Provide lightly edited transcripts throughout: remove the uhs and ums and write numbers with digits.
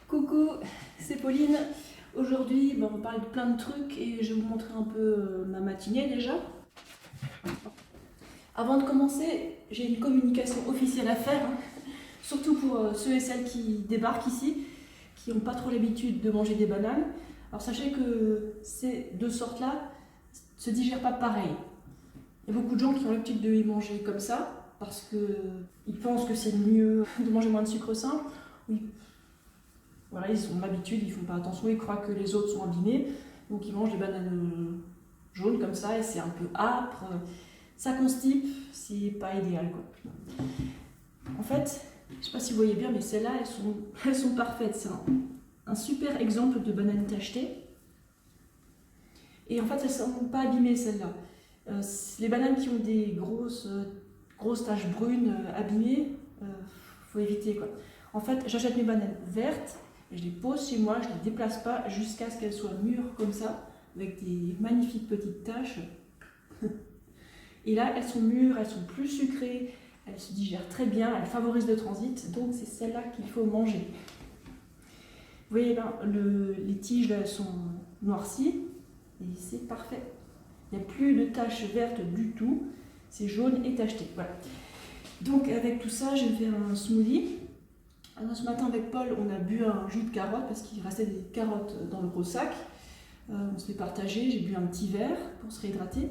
Coucou, c'est Pauline. Aujourd'hui, on va parler de plein de trucs et je vais vous montrer un peu ma matinée déjà. Avant de commencer, j'ai une communication officielle à faire, surtout pour ceux et celles qui débarquent ici, qui n'ont pas trop l'habitude de manger des bananes. Alors sachez que ces deux sortes-là ne se digèrent pas pareil. Il y a beaucoup de gens qui ont l'habitude de les manger comme ça, parce qu'ils pensent que c'est mieux de manger moins de sucre simple. Voilà, ils ont l'habitude, ils font pas attention, ils croient que les autres sont abîmés, donc ils mangent des bananes jaunes comme ça et c'est un peu âpre, ça constipe, c'est pas idéal quoi. En fait, je sais pas si vous voyez bien, mais celles-là elles sont parfaites, c'est un super exemple de banane tachetée. Et en fait, elles sont pas abîmées celles-là. Les bananes qui ont des grosses taches brunes abîmées, faut éviter quoi. En fait, j'achète mes bananes vertes. Et je les pose chez moi, je ne les déplace pas jusqu'à ce qu'elles soient mûres comme ça, avec des magnifiques petites taches. Et là, elles sont mûres, elles sont plus sucrées, elles se digèrent très bien, elles favorisent le transit, donc c'est celles-là qu'il faut manger. Vous voyez là, les tiges là, elles sont noircies, et c'est parfait. Il n'y a plus de taches vertes du tout, c'est jaune et tacheté. Voilà. Donc avec tout ça, je vais faire un smoothie. Alors, ce matin avec Paul, on a bu un jus de carotte parce qu'il restait des carottes dans le gros sac. On se les partageait, j'ai bu un petit verre pour se réhydrater.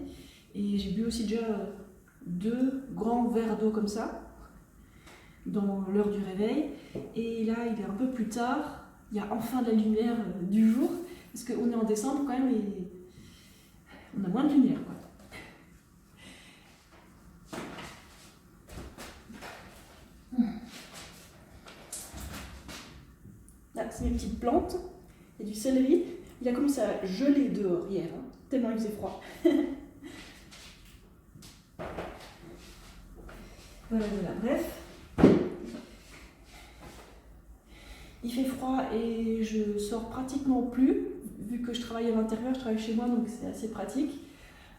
Et j'ai bu aussi déjà 2 grands verres d'eau comme ça, dans l'heure du réveil. Et là, il est un peu plus tard, il y a enfin de la lumière du jour, parce qu'on est en décembre quand même et on a moins de lumière, quoi. Là, c'est mes petites plantes. Il y a du céleri. Il a commencé à geler dehors hier, tellement il faisait froid. Voilà, bref. Il fait froid et je sors pratiquement plus, vu que je travaille à l'intérieur, je travaille chez moi, donc c'est assez pratique.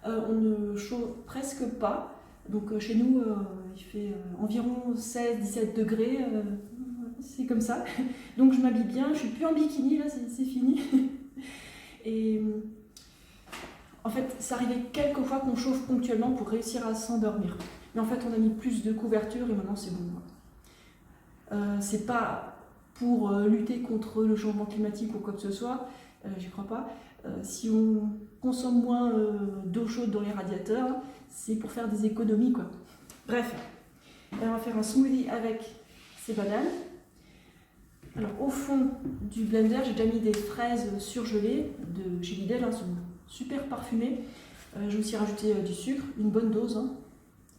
On ne chauffe presque pas. Donc chez nous, il fait environ 16-17 degrés. C'est comme ça. Donc je m'habille bien, je suis plus en bikini, là c'est fini. Et en fait, ça arrivait quelques fois qu'on chauffe ponctuellement pour réussir à s'endormir. Mais en fait, on a mis plus de couverture et maintenant c'est bon. C'est pas pour lutter contre le changement climatique ou quoi que ce soit, j'y crois pas. Si on consomme moins d'eau chaude dans les radiateurs, c'est pour faire des économies quoi. Bref, on va faire un smoothie avec ces bananes. Alors au fond du blender, j'ai déjà mis des fraises surgelées de chez Lidl, elles sont super parfumées. J'ai aussi rajouté du sucre, une bonne dose,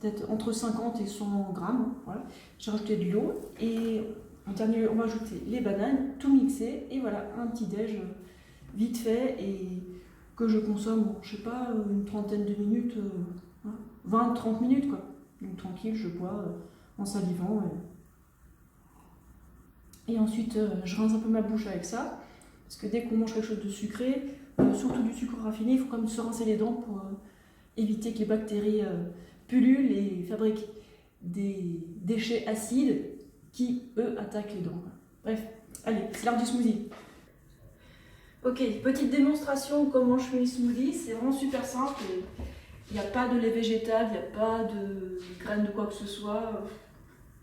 peut-être entre 50 et 100 grammes. Voilà. J'ai rajouté de l'eau et en dernier, on va ajouter les bananes, tout mixer et voilà, un petit déj vite fait et que je consomme, je sais pas, une trentaine de minutes, 20-30 minutes quoi. Donc tranquille, je bois en salivant. Et ensuite, je rince un peu ma bouche avec ça, parce que dès qu'on mange quelque chose de sucré, surtout du sucre raffiné, il faut quand même se rincer les dents pour éviter que les bactéries pullulent et fabriquent des déchets acides qui, eux, attaquent les dents. Bref, allez, c'est l'heure du smoothie. Ok, petite démonstration comment je fais mes smoothies, c'est vraiment super simple. Il n'y a pas de lait végétal, il n'y a pas de graines de quoi que ce soit,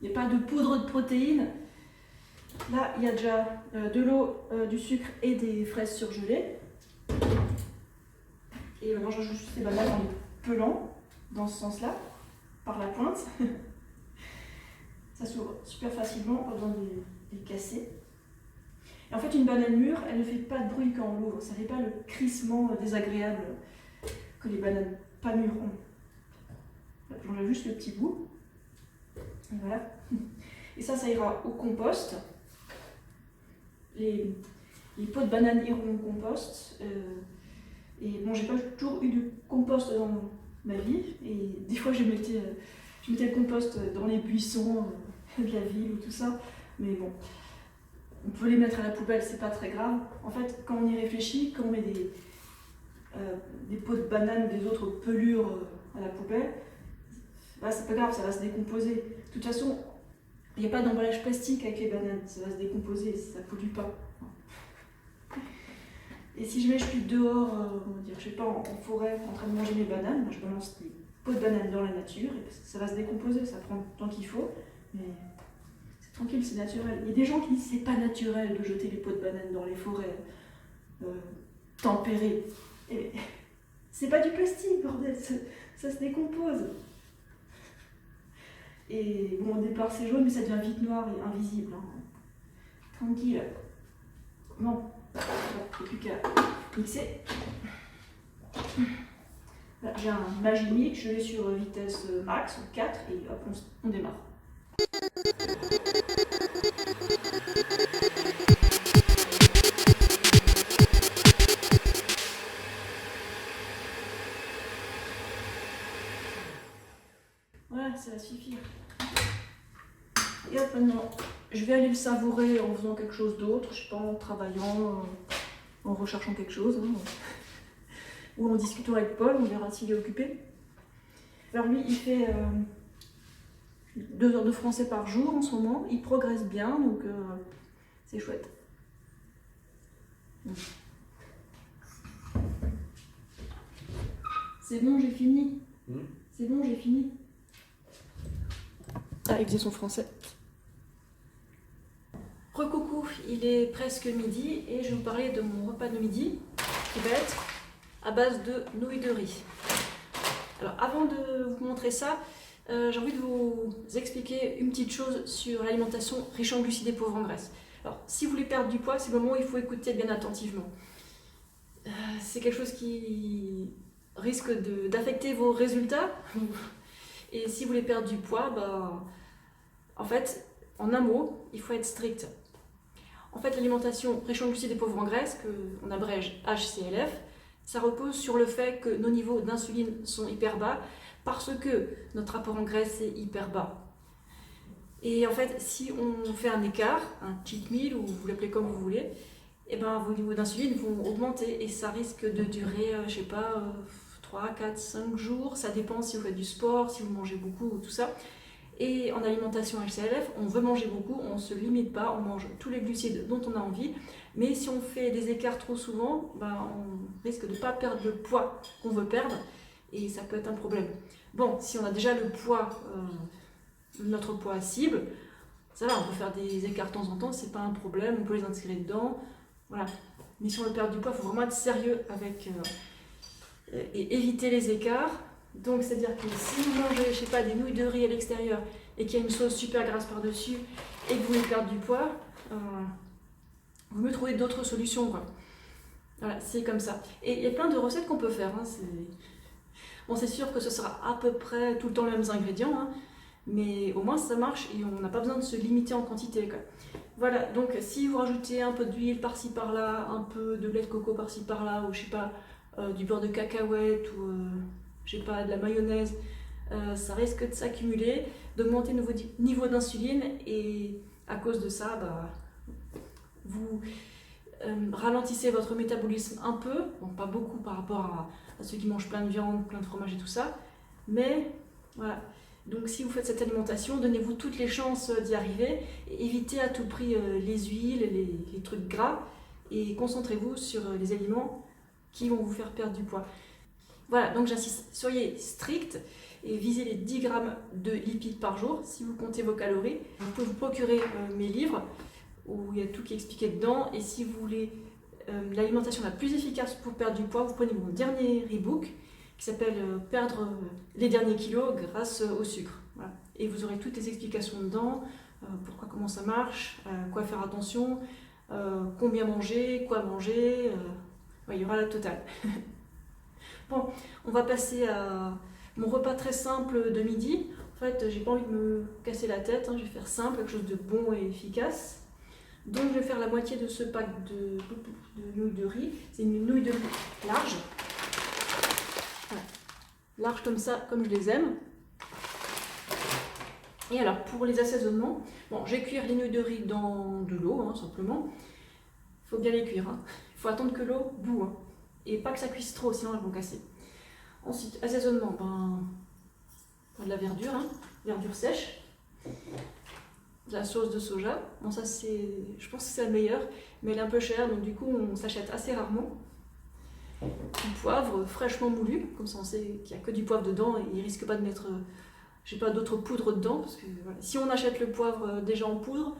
il n'y a pas de poudre de protéines. Là, il y a déjà de l'eau, du sucre et des fraises surgelées. Et maintenant, j'ajoute juste les bananes en les pelant dans ce sens-là, par la pointe. Ça s'ouvre super facilement, pas besoin de les casser. Et en fait, une banane mûre, elle ne fait pas de bruit quand on l'ouvre. Ça ne fait pas le crissement désagréable que les bananes pas mûres ont. J'enlève juste le petit bout. Et voilà. Et ça ira au compost. Les pots de bananes iront au compost. Et bon, j'ai pas toujours eu de compost dans ma vie. Et des fois, je mettais le compost dans les buissons de la ville ou tout ça. Mais bon, on peut les mettre à la poubelle, c'est pas très grave. En fait, quand on y réfléchit, quand on met des pots de bananes ou des autres pelures à la poubelle, bah, c'est pas grave, ça va se décomposer. De toute façon, Il n'y a pas d'emballage plastique avec les bananes, ça va se décomposer, ça ne pollue pas. Et si je suis dehors, on va dire, je sais pas, en forêt, en train de manger mes bananes, je balance des pots de bananes dans la nature, et ça va se décomposer, ça prend le temps qu'il faut, mais c'est tranquille, c'est naturel. Il y a des gens qui disent que c'est pas naturel de jeter les pots de bananes dans les forêts tempérées. Et c'est pas du plastique, bordel, ça se décompose. Et bon, au départ c'est jaune, mais ça devient vite noir et invisible. Hein. Tranquille. Bon, il n'y a plus qu'à mixer. Là, j'ai un Magimix, je l'ai sur vitesse max, 4, et hop, on démarre. Voilà, ça va suffire. Et hop, maintenant, je vais aller le savourer en faisant quelque chose d'autre, je sais pas, en travaillant, en recherchant quelque chose, hein, ou en discutant avec Paul, on verra s'il est occupé. Alors lui, il fait 2 heures de français par jour en ce moment, il progresse bien, donc c'est chouette. C'est bon, j'ai fini. C'est bon, j'ai fini. Ah, il faisait son français. Recoucou, il est presque midi et je vais vous parler de mon repas de midi qui va être à base de nouilles de riz. Alors avant de vous montrer ça, j'ai envie de vous expliquer une petite chose sur l'alimentation riche en glucides et pauvre en graisse. Alors si vous voulez perdre du poids, c'est le moment où il faut écouter bien attentivement. C'est quelque chose qui risque d'affecter vos résultats. Et si vous voulez perdre du poids, bah, en fait, en un mot, il faut être strict. En fait, l'alimentation riche en glucides et pauvre en graisse, qu'on abrège HCLF, ça repose sur le fait que nos niveaux d'insuline sont hyper bas parce que notre apport en graisse est hyper bas. Et en fait, si on fait un écart, un cheat meal, ou vous l'appelez comme vous voulez, et ben, vos niveaux d'insuline vont augmenter et ça risque de durer, je sais pas, 3, 4, 5 jours. Ça dépend si vous faites du sport, si vous mangez beaucoup, tout ça. Et en alimentation HCLF, on veut manger beaucoup, on ne se limite pas, on mange tous les glucides dont on a envie. Mais si on fait des écarts trop souvent, ben, on risque de ne pas perdre le poids qu'on veut perdre et ça peut être un problème. Bon, si on a déjà le poids, notre poids cible, ça va, on peut faire des écarts de temps en temps, c'est pas un problème, on peut les intégrer dedans. Voilà. Mais si on veut perdre du poids, il faut vraiment être sérieux avec et éviter les écarts. Donc c'est-à-dire que si vous mangez, je sais pas, des nouilles de riz à l'extérieur et qu'il y a une sauce super grasse par-dessus et que vous voulez perdre du poids, vous me trouvez d'autres solutions, quoi. Voilà, c'est comme ça. Et il y a plein de recettes qu'on peut faire. Hein, bon, c'est sûr que ce sera à peu près tout le temps les mêmes ingrédients, hein, mais au moins ça marche et on n'a pas besoin de se limiter en quantité, quoi. Voilà, donc si vous rajoutez un peu d'huile par-ci par-là, un peu de lait de coco par-ci par-là, ou je sais pas, du beurre de cacahuète, ou je sais pas, de la mayonnaise, ça risque de s'accumuler, d'augmenter nos niveaux d'insuline, et à cause de ça, bah, vous ralentissez votre métabolisme un peu, bon, pas beaucoup par rapport à ceux qui mangent plein de viande, plein de fromage et tout ça, mais voilà. Donc si vous faites cette alimentation, donnez-vous toutes les chances d'y arriver, et évitez à tout prix les huiles, les trucs gras, et concentrez-vous sur les aliments qui vont vous faire perdre du poids. Voilà, donc j'insiste, soyez strict et visez les 10 grammes de lipides par jour si vous comptez vos calories. Vous pouvez vous procurer mes livres où il y a tout qui est expliqué dedans, et si vous voulez l'alimentation la plus efficace pour perdre du poids, vous prenez mon dernier e-book qui s'appelle Perdre les derniers kilos grâce au sucre. Voilà. Et vous aurez toutes les explications dedans, pourquoi, comment ça marche, quoi faire attention, combien manger, quoi manger, ouais, il y aura la totale. Bon, on va passer à mon repas très simple de midi. En fait, j'ai pas envie de me casser la tête, hein, je vais faire simple, quelque chose de bon et efficace. Donc je vais faire la moitié de ce pack de nouilles de riz. C'est une nouille de riz large. Voilà. Large comme ça, comme je les aime. Et alors, pour les assaisonnements, bon, je vais cuire les nouilles de riz dans de l'eau, hein, simplement. Il faut bien les cuire. Hein. Il faut attendre que l'eau bout. Hein. Et pas que ça cuise trop, sinon elles vont casser. Ensuite, assaisonnement, de la verdure, hein, verdure sèche. de la sauce de soja. Bon, ça je pense que c'est la meilleure, mais elle est un peu chère, donc du coup on s'achète assez rarement. Du poivre fraîchement moulu, comme ça on sait qu'il n'y a que du poivre dedans et il risque pas de mettre, je sais pas, d'autres poudres dedans, parce que voilà, si on achète le poivre déjà en poudre,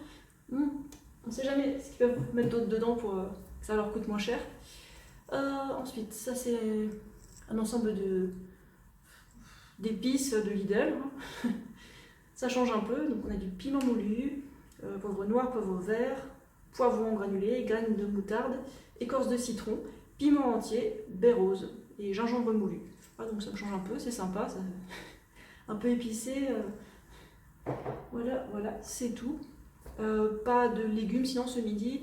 on ne sait jamais ce qu'ils peuvent mettre d'autre dedans pour que ça leur coûte moins cher. Ensuite, ça c'est un ensemble d'épices de Lidl. Ça change un peu, donc on a du piment moulu, poivre noir, poivre vert, poivron granulé, graines de moutarde, écorce de citron, piment entier, baie rose et gingembre moulu. Ah, donc ça me change un peu, c'est sympa, ça... un peu épicé. Voilà, c'est tout. Pas de légumes sinon ce midi.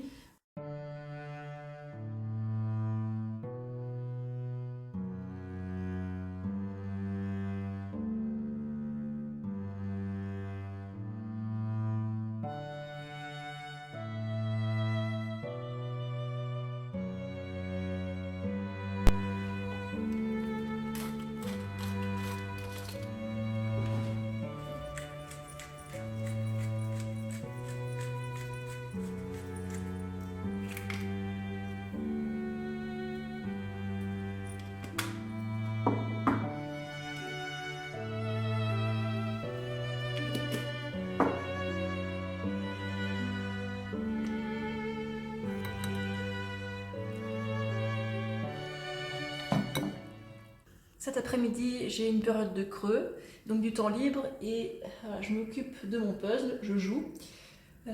Cet après-midi, j'ai une période de creux, donc du temps libre, et je m'occupe de mon puzzle, je joue.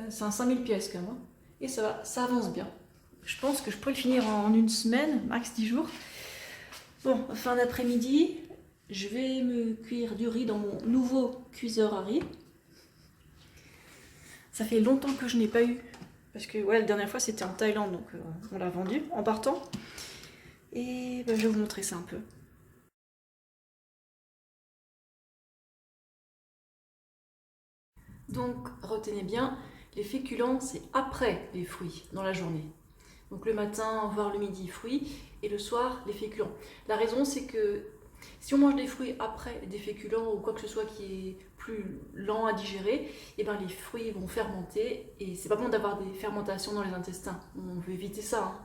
C'est un 5000 pièces quand même, hein. Et ça va, ça avance bien. Je pense que je pourrais le finir en une semaine, max 10 jours. Bon, fin d'après-midi, je vais me cuire du riz dans mon nouveau cuiseur à riz. Ça fait longtemps que je n'ai pas eu, parce que ouais, la dernière fois c'était en Thaïlande, donc on l'a vendu en partant. Et je vais vous montrer ça un peu. Donc, retenez bien, les féculents, c'est après les fruits dans la journée. Donc le matin, voire le midi, fruits, et le soir, les féculents. La raison, c'est que si on mange des fruits après des féculents ou quoi que ce soit qui est plus lent à digérer, et ben les fruits vont fermenter, et c'est pas bon d'avoir des fermentations dans les intestins. On veut éviter ça.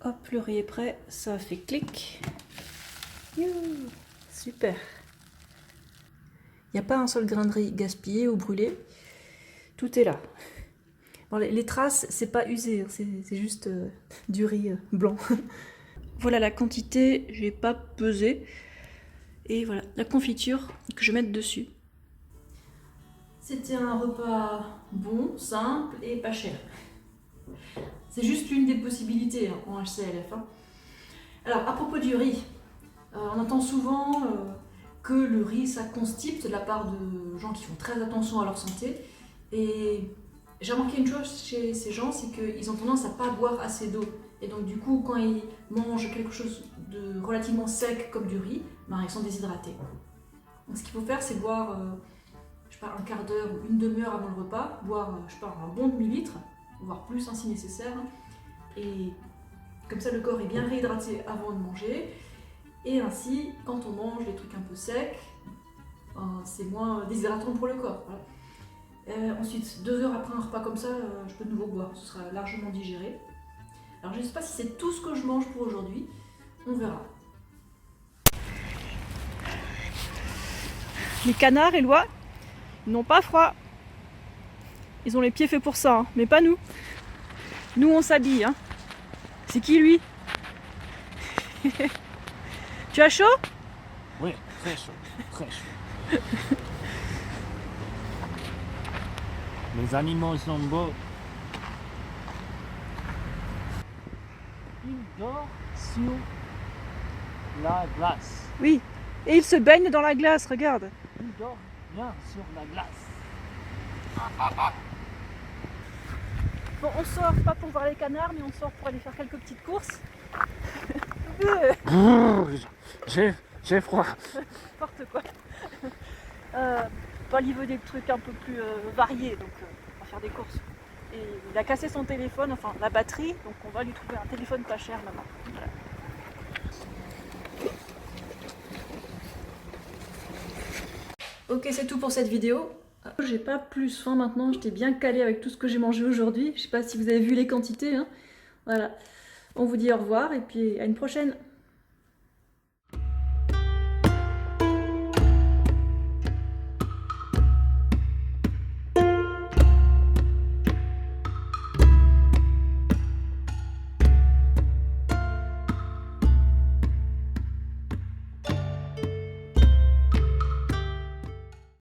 Hop, le riz est prêt, ça fait clic. Youh, super. Il n'y a pas un seul grain de riz gaspillé ou brûlé. Tout est là. Bon, les traces, c'est pas usé, c'est juste du riz blanc. Voilà la quantité, j'ai pas pesé. Et voilà, la confiture que je vais mettre dessus. C'était un repas bon, simple et pas cher. C'est juste l'une des possibilités en HCLF. Alors, à propos du riz, on entend souvent... que le riz ça constipe de la part de gens qui font très attention à leur santé. Et j'ai remarqué une chose chez ces gens, c'est qu'ils ont tendance à pas boire assez d'eau. Et donc du coup, quand ils mangent quelque chose de relativement sec comme du riz, ben, ils sont déshydratés. Donc ce qu'il faut faire, c'est boire je sais pas, un quart d'heure ou une demi-heure avant le repas, boire je sais pas, un bon demi-litre, voire plus si nécessaire. Et comme ça, le corps est bien réhydraté avant de manger. Et ainsi, quand on mange des trucs un peu secs, c'est moins déshydratant pour le corps. Voilà. Ensuite, 2 heures après un repas comme ça, je peux de nouveau boire, ce sera largement digéré. Alors je ne sais pas si c'est tout ce que je mange pour aujourd'hui, on verra. Les canards, Éloi, n'ont pas froid. Ils ont les pieds faits pour ça, hein, mais pas nous. Nous, on s'habille. Hein. C'est qui, lui? Tu as chaud? Oui, très chaud, très chaud. Les animaux sont beaux. Il dort sur la glace. Oui, et il se baigne dans la glace, regarde. Il dort bien sur la glace. Bon, on sort pas pour voir les canards, mais on sort pour aller faire quelques petites courses. J'ai froid. N'importe quoi. Pas livrer des trucs un peu plus variés, donc on va faire des courses. Et il a cassé son téléphone, enfin la batterie, donc on va lui trouver un téléphone pas cher maintenant. Voilà. Ok, c'est tout pour cette vidéo. J'ai pas plus faim maintenant, j'étais bien calée avec tout ce que j'ai mangé aujourd'hui. Je sais pas si vous avez vu les quantités, hein. Voilà. On vous dit au revoir et puis à une prochaine.